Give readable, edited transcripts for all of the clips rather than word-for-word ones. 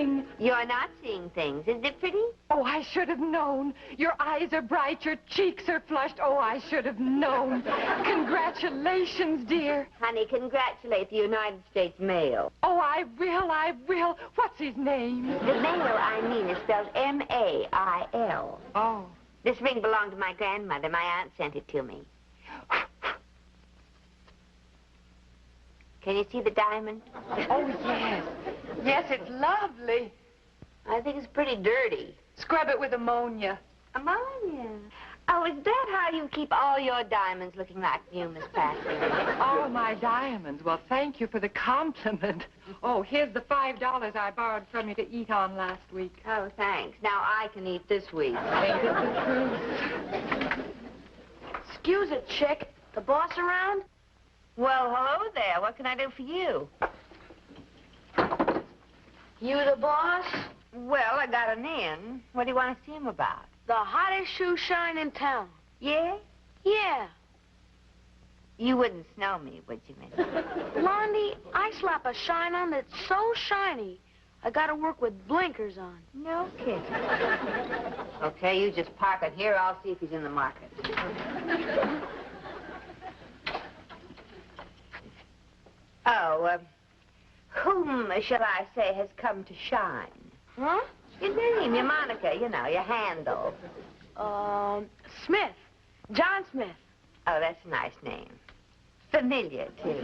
ring. You're not seeing things. Is it pretty? Oh, I should have known. Your eyes are bright, your cheeks are flushed. Oh, I should have known. Congratulations, dear. Honey, congratulate the United States mail. Oh, I will. What's his name? The mail, I mean, is spelled M-A-I-L. Oh. This ring belonged to my grandmother. My aunt sent it to me. Can you see the diamond? Oh, yes. Yes, it's lovely. I think it's pretty dirty. Scrub it with ammonia. Ammonia? Oh, is that how you keep all your diamonds looking like new, Miss Praskins? All my diamonds. Well, thank you for the compliment. Oh, here's the $5 I borrowed from you to eat on last week. Oh, thanks. Now I can eat this week. Ain't it the truth? Excuse it, chick. The boss around? Well, hello there. What can I do for you? You the boss? Well, I got an in. What do you want to see him about? The hottest shoe shine in town. Yeah? Yeah. You wouldn't snow me, would you, Miss? Blondie, I slap a shine on that's so shiny, I gotta work with blinkers on. No kidding. Okay, you just park it here. I'll see if he's in the market. Oh, whom, shall I say, has come to shine? Huh? Your name, your moniker, you know, your handle. Smith. John Smith. Oh, that's a nice name. Familiar, too.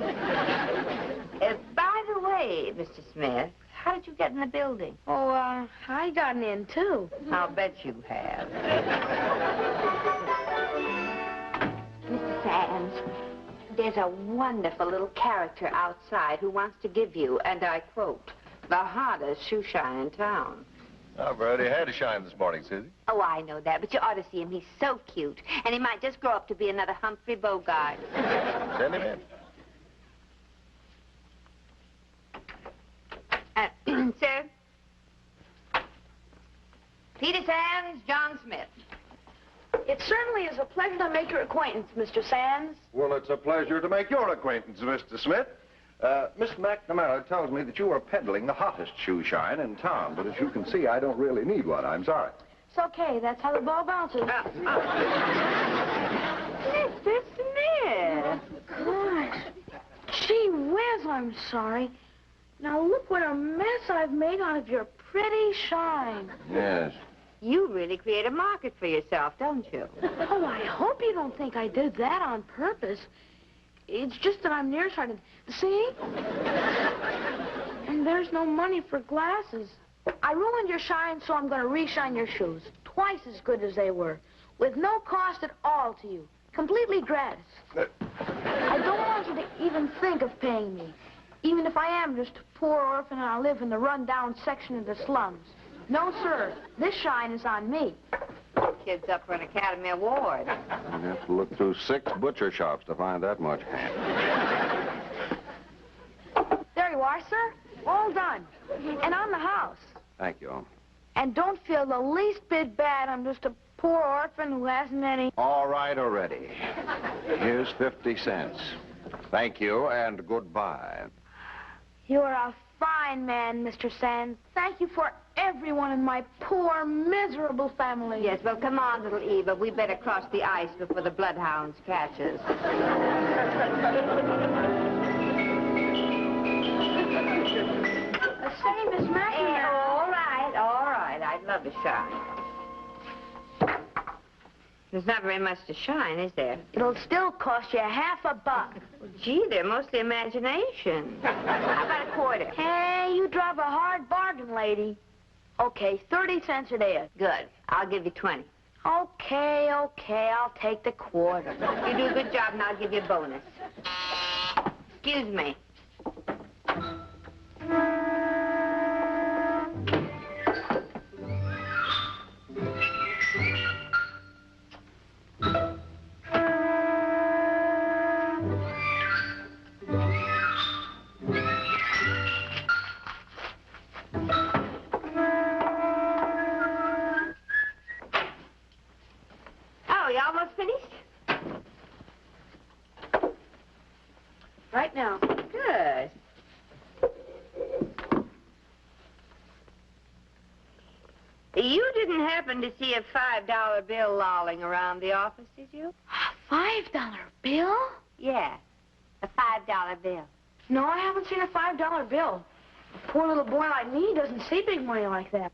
By the way, Mr. Smith, how did you get in the building? Oh, I got an in, too. I'll bet you have. Mr. Sands, there's a wonderful little character outside who wants to give you, and I quote, the hottest shoe shine in town. I've already had a shine this morning, Susie. Oh, I know that, but you ought to see him. He's so cute. And he might just grow up to be another Humphrey Bogart. Send him in. Sir? Peter Sands, John Smith. It certainly is a pleasure to make your acquaintance, Mr. Sands. Well, it's a pleasure to make your acquaintance, Mr. Smith. Miss McNamara tells me that you are peddling the hottest shoe shine in town, but as you can see, I don't really need one. I'm sorry. It's okay. That's how the ball bounces. Mr. Smith. Gosh. Gee whiz, I'm sorry. Now look what a mess I've made out of your pretty shine. Yes. You really create a market for yourself, don't you? Oh, I hope you don't think I did that on purpose. It's just that I'm nearsighted. See? And there's no money for glasses. I ruined your shine, so I'm going to re-shine your shoes. Twice as good as they were. With no cost at all to you. Completely gratis. I don't want you to even think of paying me. Even if I am just a poor orphan and I live in the run-down section of the slums. No, sir. This shine is on me. Kid's up for an Academy Award. You'd have to look through 6 butcher shops to find that much ham. There you are, sir. All done. And on the house. Thank you. And don't feel the least bit bad. I'm just a poor orphan who hasn't any... All right already. Here's 50 cents. Thank you and goodbye. You're a fine man, Mr. Sands. Thank you for everyone in my poor, miserable family. Yes, well, come on, little Eva. We better cross the ice before the bloodhounds catch us. Say, Miss McNamara. All right. I'd love to shine. There's not very much to shine, is there? It'll still cost you $50. Well, gee, they're mostly imagination. How about a quarter? Hey, you drive a hard bargain, lady. Okay, 30 cents a day. Good. I'll give you 20. Okay, I'll take the quarter. You do a good job, and I'll give you a bonus. Excuse me. Right now. Good. You didn't happen to see a $5 bill lolling around the office, did you? A $5 bill? Yeah, a $5 bill. No, I haven't seen a $5 bill. A poor little boy like me doesn't see big money like that.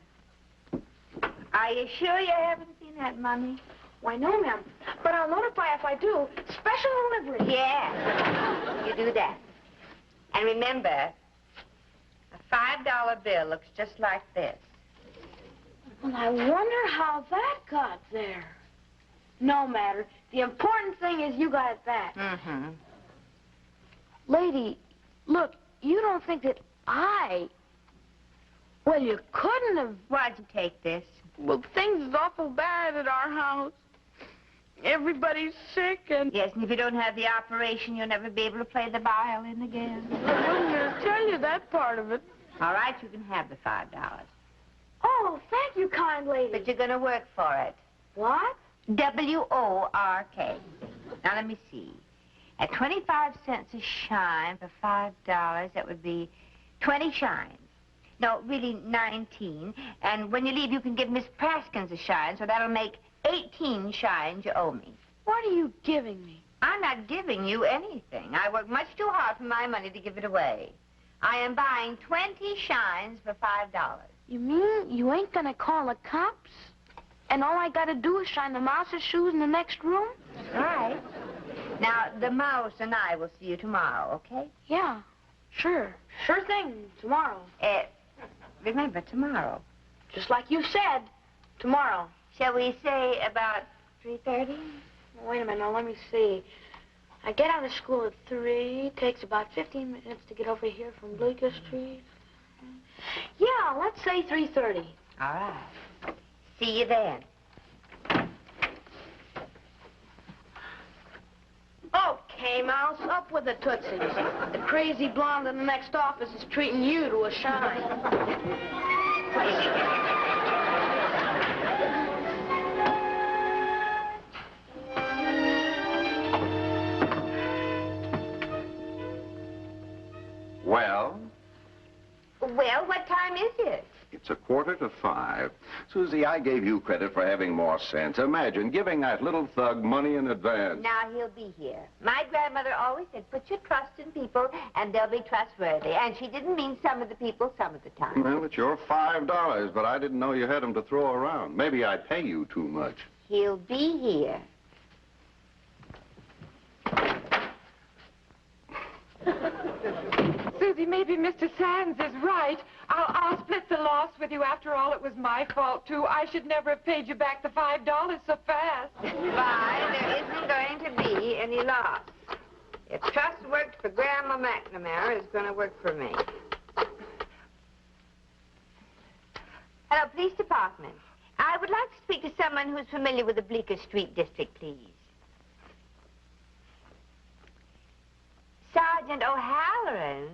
Are you sure you haven't seen that money? Why, no, ma'am. But I'll notify if I do. Special delivery. Yeah, you do that. And remember, a $5 bill looks just like this. Well, I wonder how that got there. No matter. The important thing is you got it back. Mm-hmm. Lady, look, you don't think that I... Well, you couldn't have... Why'd you take this? Well, things is awful bad at our house. Everybody's sick and... Yes, and if you don't have the operation, you'll never be able to play the violin again. I wasn't going to tell you that part of it. All right, you can have the $5. Oh, thank you, kind lady. But you're going to work for it. What? W-O-R-K. Now, let me see. At 25 cents a shine for $5, that would be 20 shines. No, really 19. And when you leave, you can give Miss Praskins a shine, so that'll make 18 shines you owe me. What are you giving me? I'm not giving you anything. I work much too hard for my money to give it away. I am buying 20 shines for $5. You mean you ain't gonna call the cops? And all I gotta do is shine the mouse's shoes in the next room? That's right. Now, the mouse and I will see you tomorrow, okay? Yeah, sure. Sure thing, tomorrow. Remember, tomorrow. Just like you said, tomorrow. Shall we say about 3:30? Wait a minute, now let me see. I get out of school at 3. Takes about 15 minutes to get over here from Bleeker Street. Yeah, let's say 3:30. All right. See you then. Okay, Mouse, up with the tootsies. The crazy blonde in the next office is treating you to a shine. Well? Well, what time is it? It's 4:45. Susie, I gave you credit for having more sense. Imagine giving that little thug money in advance. Now he'll be here. My grandmother always said, put your trust in people and they'll be trustworthy. And she didn't mean some of the people some of the time. Well, it's your $5, but I didn't know you had them to throw around. Maybe I pay you too much. He'll be here. Susie, maybe Mr. Sands is right. I'll split the loss with you. After all, it was my fault, too. I should never have paid you back the $5 so fast. Why, there isn't going to be any loss. If trust worked for Grandma McNamara, it's going to work for me. Hello, police department. I would like to speak to someone who's familiar with the Bleeker Street district, please. Sergeant O'Halloran?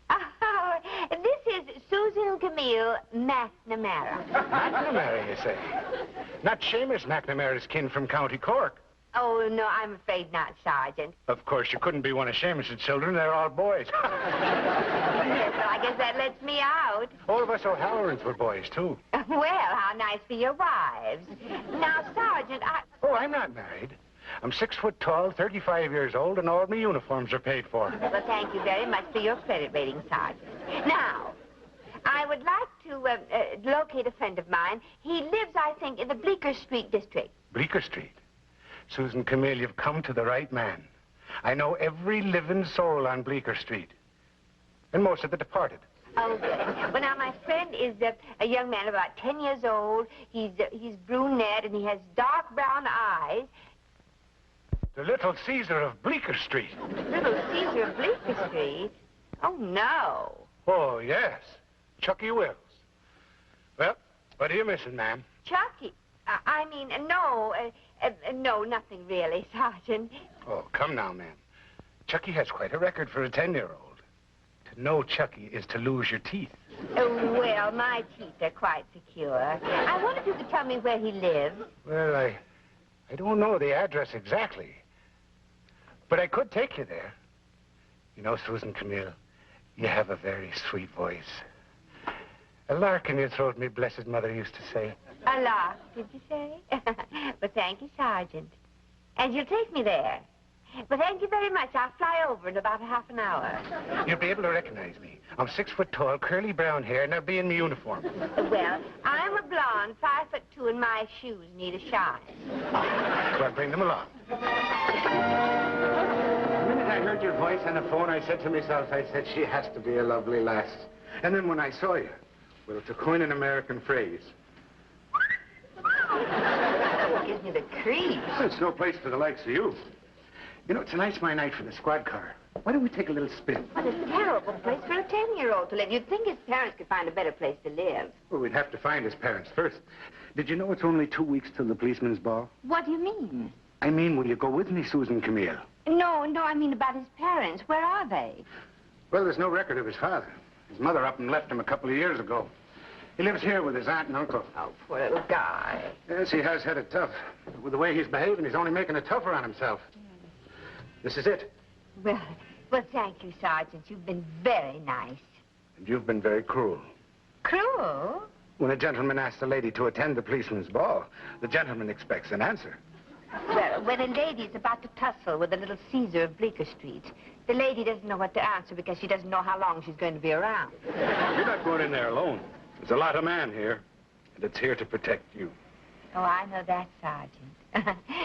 Oh, this is Susan Camille McNamara. McNamara, you say? Not Seamus McNamara's kin from County Cork. Oh, no, I'm afraid not, Sergeant. Of course, you couldn't be one of Seamus's children. They're all boys. Yes, well, I guess that lets me out. All of us O'Hallorans were boys, too. Well, how nice for your wives. Now, Sergeant, Oh, I'm not married. I'm 6 foot tall, 35 years old, and all my uniforms are paid for. Well, thank you very much for your credit rating, Sergeant. Now, I would like to locate a friend of mine. He lives, I think, in the Bleeker Street district. Bleeker Street? Susan Camille, you've come to the right man. I know every living soul on Bleeker Street. And most of the departed. Oh, good. Well, now, my friend is a young man about 10 years old. He's brunette, and he has dark brown eyes. The Little Caesar of Bleeker Street. Little Caesar of Bleeker Street? Oh, no. Oh, yes. Chucky Wills. Well, what are you missing, ma'am? Chucky? No, nothing really, Sergeant. Oh, come now, ma'am. Chucky has quite a record for a 10-year-old. To know Chucky is to lose your teeth. Oh, well, my teeth are quite secure. I wonder if you could tell me where he lives. Well, I don't know the address exactly. But I could take you there. You know, Susan Camille, you have a very sweet voice. A lark in your throat, me blessed mother used to say. A lark, did you say? Well, thank you, Sergeant. And you'll take me there. Well, thank you very much. I'll fly over in about half an hour. You'll be able to recognize me. I'm 6 foot tall, curly brown hair, and I'll be in my uniform. Well, I'm a blonde, 5'2", and my shoes need a shine. Well, bring them along. The minute I heard your voice on the phone, I said to myself, she has to be a lovely lass. And then when I saw you, well, to coin an American phrase. It gives me the creeps. Well, it's no place for the likes of you. You know, tonight's my night for the squad car. Why don't we take a little spin? What a terrible place for a 10-year-old to live. You'd think his parents could find a better place to live. Well, we'd have to find his parents first. Did you know it's only 2 weeks till the policeman's ball? What do you mean? I mean, will you go with me, Susan Camille? No, I mean about his parents. Where are they? Well, there's no record of his father. His mother up and left him a couple of years ago. He lives here with his aunt and uncle. Oh, poor little guy. Yes, he has had it tough. With the way he's behaving, he's only making it tougher on himself. This is it. Well, thank you, Sergeant. You've been very nice. And you've been very cruel. Cruel? When a gentleman asks a lady to attend the policeman's ball, the gentleman expects an answer. Well, when a lady's about to tussle with a little Caesar of Bleeker Street, the lady doesn't know what to answer because she doesn't know how long she's going to be around. You're not going in there alone. There's a lot of man here, and it's here to protect you. Oh, I know that, Sergeant.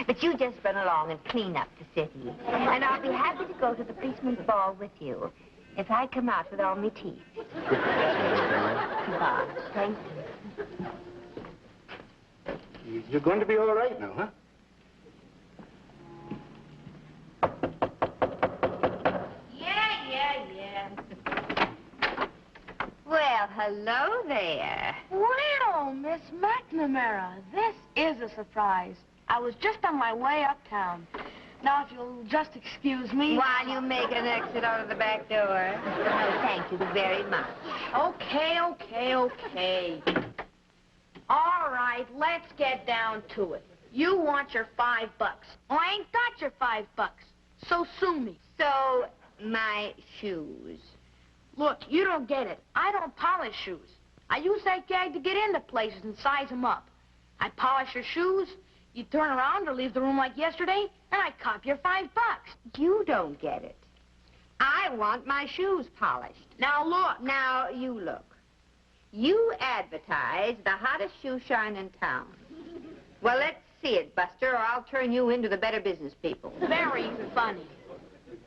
But you just run along and clean up the city. And I'll be happy to go to the policeman's ball with you if I come out with all my teeth. Goodbye. Thank you. You're going to be all right now, huh? Yeah. Well, hello there. Well, Miss McNamara, this is a surprise. I was just on my way uptown. Now, if you'll just excuse me... While you make an exit out of the back door. Oh, thank you very much. Okay. All right, let's get down to it. You want your $5. Oh, I ain't got your $5, so sue me. So, my shoes. Look, you don't get it. I don't polish shoes. I use that gag to get into places and size them up. I polish your shoes, you turn around or leave the room like yesterday, and I cop your $5. You don't get it. I want my shoes polished. Now, look. Now, you look. You advertise the hottest shoe shine in town. Well, let's see it, Buster, or I'll turn you into the Better Business People. Very funny.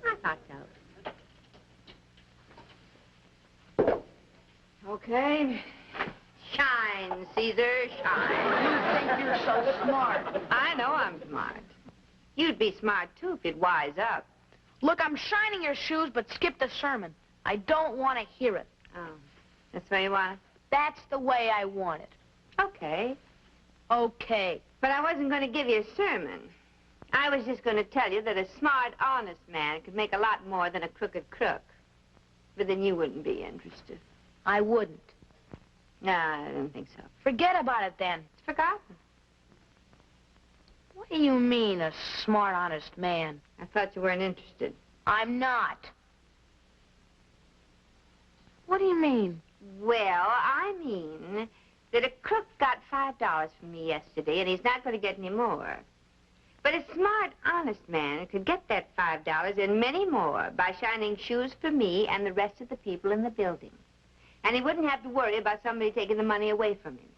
I thought so. Okay. Shine, Caesar, shine. You think you're so smart. I know I'm smart. You'd be smart, too, if you'd wise up. Look, I'm shining your shoes, but skip the sermon. I don't want to hear it. Oh, that's the way you want it? That's the way I want it. Okay. Okay. But I wasn't going to give you a sermon. I was just going to tell you that a smart, honest man could make a lot more than a crooked crook. But then you wouldn't be interested. I wouldn't. No, I don't think so. Forget about it, then. It's forgotten. What do you mean, a smart, honest man? I thought you weren't interested. I'm not. What do you mean? Well, I mean that a crook got $5 from me yesterday, and he's not going to get any more. But a smart, honest man could get that $5 and many more by shining shoes for me and the rest of the people in the building. And he wouldn't have to worry about somebody taking the money away from him.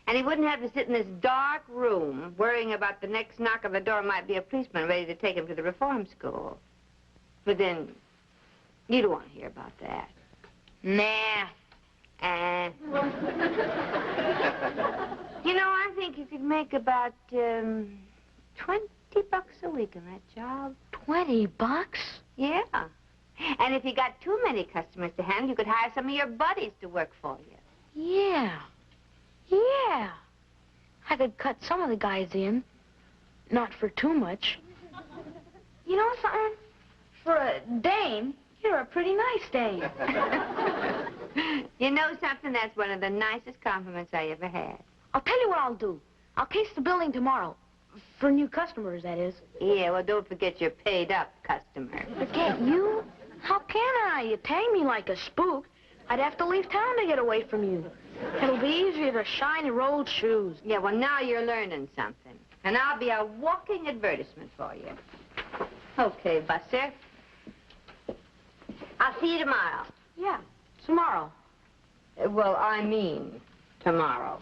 And he wouldn't have to sit in this dark room worrying about the next knock on the door might be a policeman ready to take him to the reform school. But then, you don't want to hear about that. Nah. You know, I think you could make about, $20 a week in that job. $20? Yeah. And if you got too many customers to handle, you could hire some of your buddies to work for you. Yeah. I could cut some of the guys in. Not for too much. You know something? For a dame, you're a pretty nice dame. You know something? That's one of the nicest compliments I ever had. I'll tell you what I'll do. I'll case the building tomorrow. For new customers, that is. Yeah, well, don't forget your paid-up customer. Forget you? How can I? You tag me like a spook. I'd have to leave town to get away from you. It'll be easier to shine your old shoes. Yeah, well, now you're learning something. And I'll be a walking advertisement for you. Okay, Buster. I'll see you tomorrow. Yeah, tomorrow. Well, I mean tomorrow.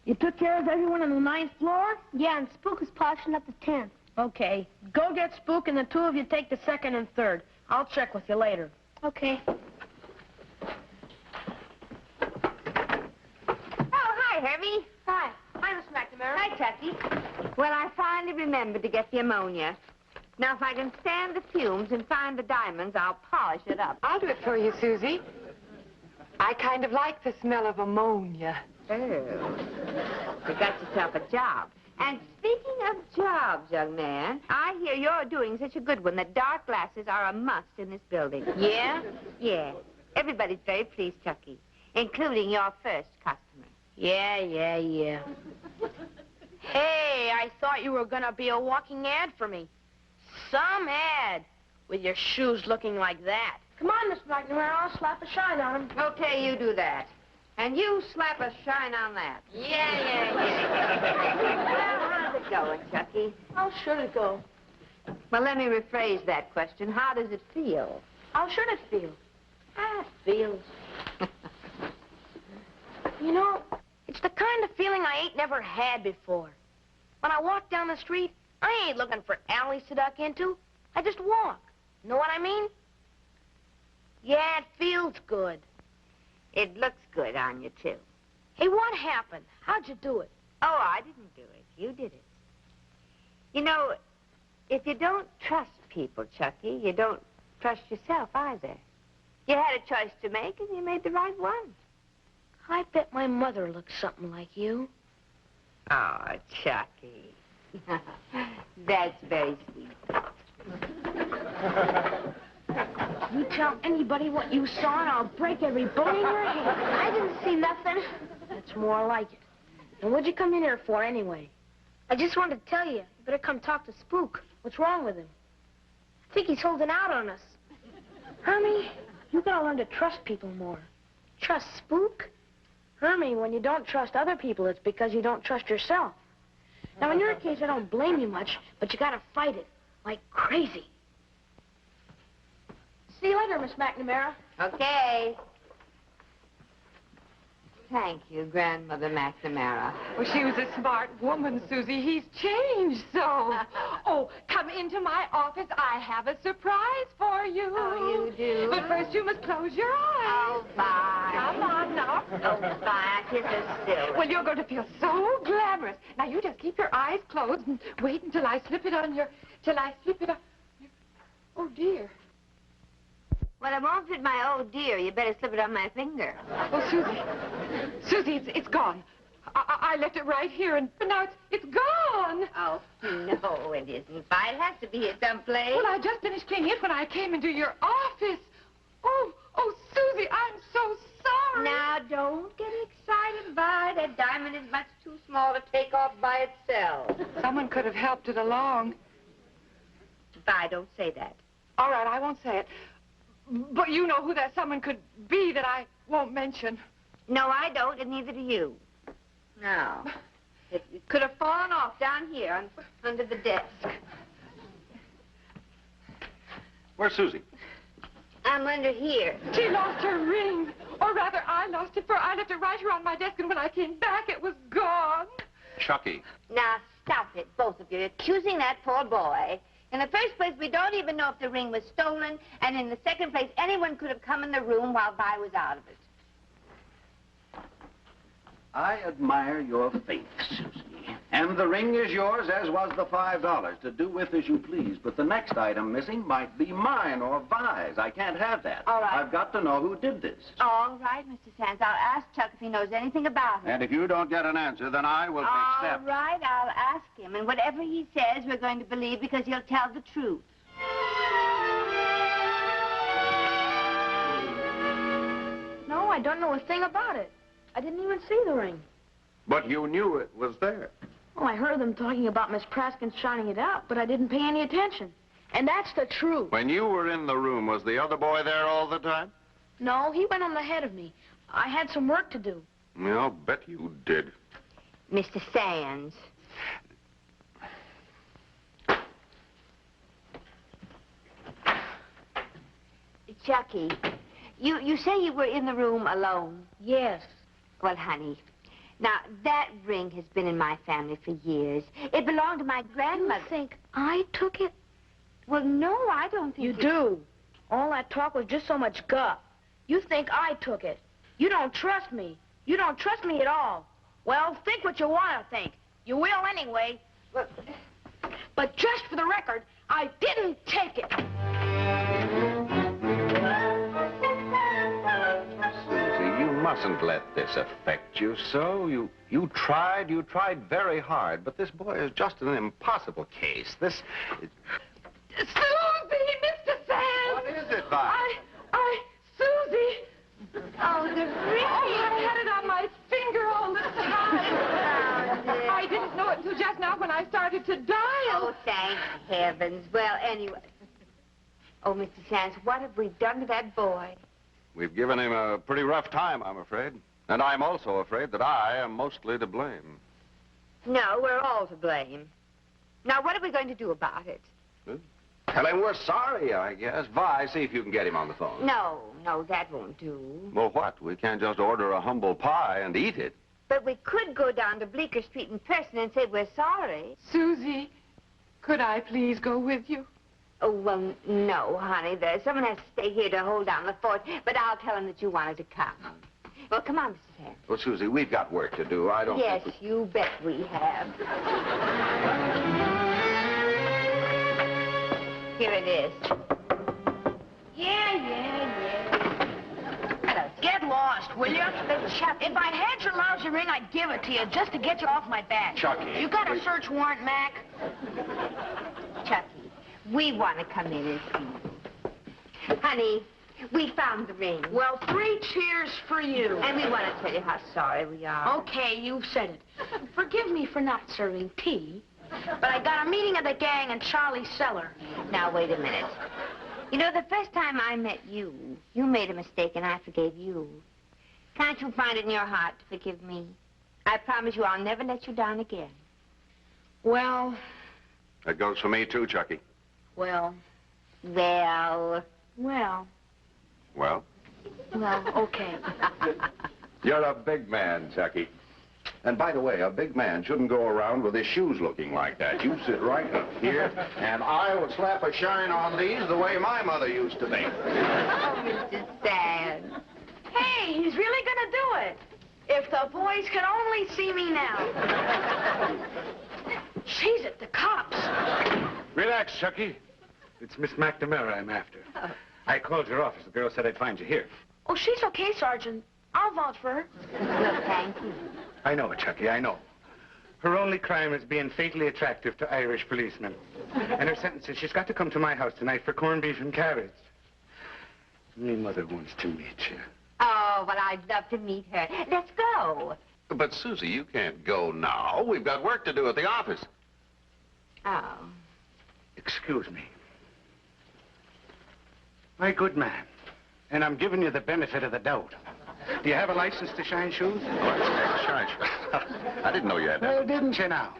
You took care of everyone on the 9th floor? Yeah, and Spook is polishing up the 10th. Okay. Go get Spook and the two of you take the 2nd and 3rd. I'll check with you later. Okay. Oh, hi, Herbie. Hi. Hi, Miss McNamara. Hi, Chucky. Well, I finally remembered to get the ammonia. Now, if I can stand the fumes and find the diamonds, I'll polish it up. I'll do it for you, Susie. I kind of like the smell of ammonia. Oh. You got yourself a job. And speaking of jobs, young man, I hear you're doing such a good one that dark glasses are a must in this building. Yeah? Yeah. Everybody's very pleased, Chucky, including your first customer. Yeah. Hey, I thought you were gonna be a walking ad for me. Some ad, with your shoes looking like that. Come on, Miss McNamara, I'll slap a shine on them. Okay, you do that. And you slap a shine on that. Yeah. Well, how's it going, Chucky? How should it go? Well, let me rephrase that question. How does it feel? How should it feel? It feels. You know, it's the kind of feeling I ain't never had before. When I walk down the street, I ain't looking for alleys to duck into. I just walk. Know what I mean? Yeah, it feels good. It looks good on you, too. Hey, what happened? How'd you do it? Oh, I didn't do it. You did it. You know, if you don't trust people, Chucky, you don't trust yourself either. You had a choice to make, and you made the right one. I bet my mother looks something like you. Oh, Chucky. That's very sweet. You tell anybody what you saw, and I'll break every bone in your head. I didn't see nothing. That's more like it. And what'd you come in here for, anyway? I just wanted to tell you. You better come talk to Spook. What's wrong with him? I think he's holding out on us. Hermie, you gotta learn to trust people more. Trust Spook? Hermie, when you don't trust other people, it's because you don't trust yourself. Now, in your case, I don't blame you much, but you gotta fight it like crazy. See you later, Miss McNamara. Okay. Thank you, Grandmother McNamara. Well, she was a smart woman, Susie. He's changed so. Oh, come into my office. I have a surprise for you. Oh, you do? But first you must close your eyes. Oh, bye. Come on now. Oh, bye. I kiss her still. Well, you're going to feel so glamorous. Now, you just keep your eyes closed and wait until I slip it on your... Oh, dear. Well, it won't fit my old dear. You better slip it on my finger. Oh, Susie, it's gone. I left it right here, and now it's gone. Oh, no, it isn't. It has to be here someplace. Well, I just finished cleaning it when I came into your office. Oh, Susie, I'm so sorry. Now, don't get excited, Vi. That diamond is much too small to take off by itself. Someone could have helped it along. Vi, don't say that. All right, I won't say it. But you know who that someone could be that I won't mention. No, I don't, and neither do you. No. It could have fallen off down here under the desk. Where's Susie? I'm under here. She lost her ring. Or rather, I lost it, for I left it right here on my desk, and when I came back, it was gone. Chucky. Now, stop it, both of you, accusing that poor boy. In the first place, we don't even know if the ring was stolen, and in the second place, anyone could have come in the room while Vi was out of it. I admire your faith, Susie. And the ring is yours, as was the $5, to do with as you please. But the next item missing might be mine or Vi's. I can't have that. All right. I've got to know who did this. All right, Mr. Sands. I'll ask Chuck if he knows anything about it. And if you don't get an answer, then I will take steps. All right, I'll ask him. And whatever he says, we're going to believe because he'll tell the truth. No, I don't know a thing about it. I didn't even see the ring. But you knew it was there. Oh, I heard them talking about Miss Praskins shining it out, but I didn't pay any attention. And that's the truth. When you were in the room, was the other boy there all the time? No, he went on ahead of me. I had some work to do. Yeah, I'll bet you did. Mr. Sands. Chucky, you say you were in the room alone? Yes. Well, honey, now, that ring has been in my family for years. It belonged to my grandmother. You think I took it? Well, no, I don't think You do. All that talk was just so much guff. You think I took it. You don't trust me. You don't trust me at all. Well, think what you want to think. You will anyway. But just for the record, I didn't take it. Susie, you mustn't let this affect you so. You tried very hard, but this boy is just an impossible case. Susie, Mr. Sands! What is it, Vi? Susie! Oh, the ring! Oh, I had it on my finger all the time. I didn't know it until just now when I started to dial. Oh, thank heavens. Well, anyway. Oh, Mr. Sands, what have we done to that boy? We've given him a pretty rough time, I'm afraid. And I'm also afraid that I am mostly to blame. No, we're all to blame. Now, what are we going to do about it? Tell him we're sorry, I guess. Vi, see if you can get him on the phone. No, that won't do. Well, what? We can't just order a humble pie and eat it. But we could go down to Bleeker Street in person and say we're sorry. Susie, could I please go with you? Oh, well, no, honey. Someone has to stay here to hold down the fort, but I'll tell him that you wanted to come. Well, come on, Mr. Sands. Well, Susie, we've got work to do. I don't Yes, think you bet we have. Here it is. Yeah. Get lost, will you? If I had your lousy ring, I'd give it to you just to get you off my back. Chucky. You got a search warrant, Mac? Chucky, we want to come in and see you. Honey, we found the ring. Well, 3 cheers for you. And we want to tell you how sorry we are. Okay, you've said it. Forgive me for not serving tea, but I got a meeting of the gang in Charlie's cellar. Now, wait a minute. You know, the first time I met you, you made a mistake and I forgave you. Can't you find it in your heart to forgive me? I promise you I'll never let you down again. Well, That goes for me, too, Chucky. well, Well, okay. You're a big man, Chucky. And by the way, a big man shouldn't go around with his shoes looking like that. You sit right up here, and I will slap a shine on these the way my mother used to make. oh, Mr. Sands. Hey, he's really gonna do it. If the boys could only see me now. She's at the cops. Relax, Chucky. It's Miss McNamara I'm after. I called your office. The girl said I'd find you here. Oh, she's okay, Sergeant. I'll vouch for her. Well, thank you. I know, Chucky, I know. Her only crime is being fatally attractive to Irish policemen. And her sentence is she's got to come to my house tonight for corned beef and carrots. My mother wants to meet you. Oh, well, I'd love to meet her. Let's go. But, Susie, you can't go now. We've got work to do at the office. Oh. Excuse me. My good man, and I'm giving you the benefit of the doubt. Do you have a license to shine shoes? Shine. I didn't know you had that. Well, didn't you now?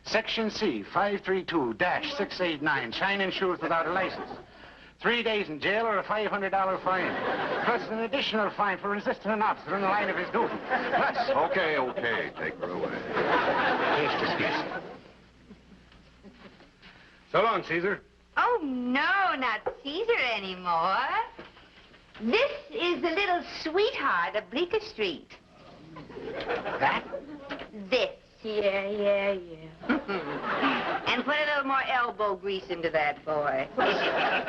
Section C, 532-689, shining shoes without a license. 3 days in jail or a $500 fine. Plus an additional fine for resisting an officer in the line of his duty. Plus... Okay, take her away. Case dismissed. So long, Caesar. Oh, no, not Caesar anymore. This is the little sweetheart of Bleeker Street. That? This. Yeah. And put a little more elbow grease into that boy. Yeah.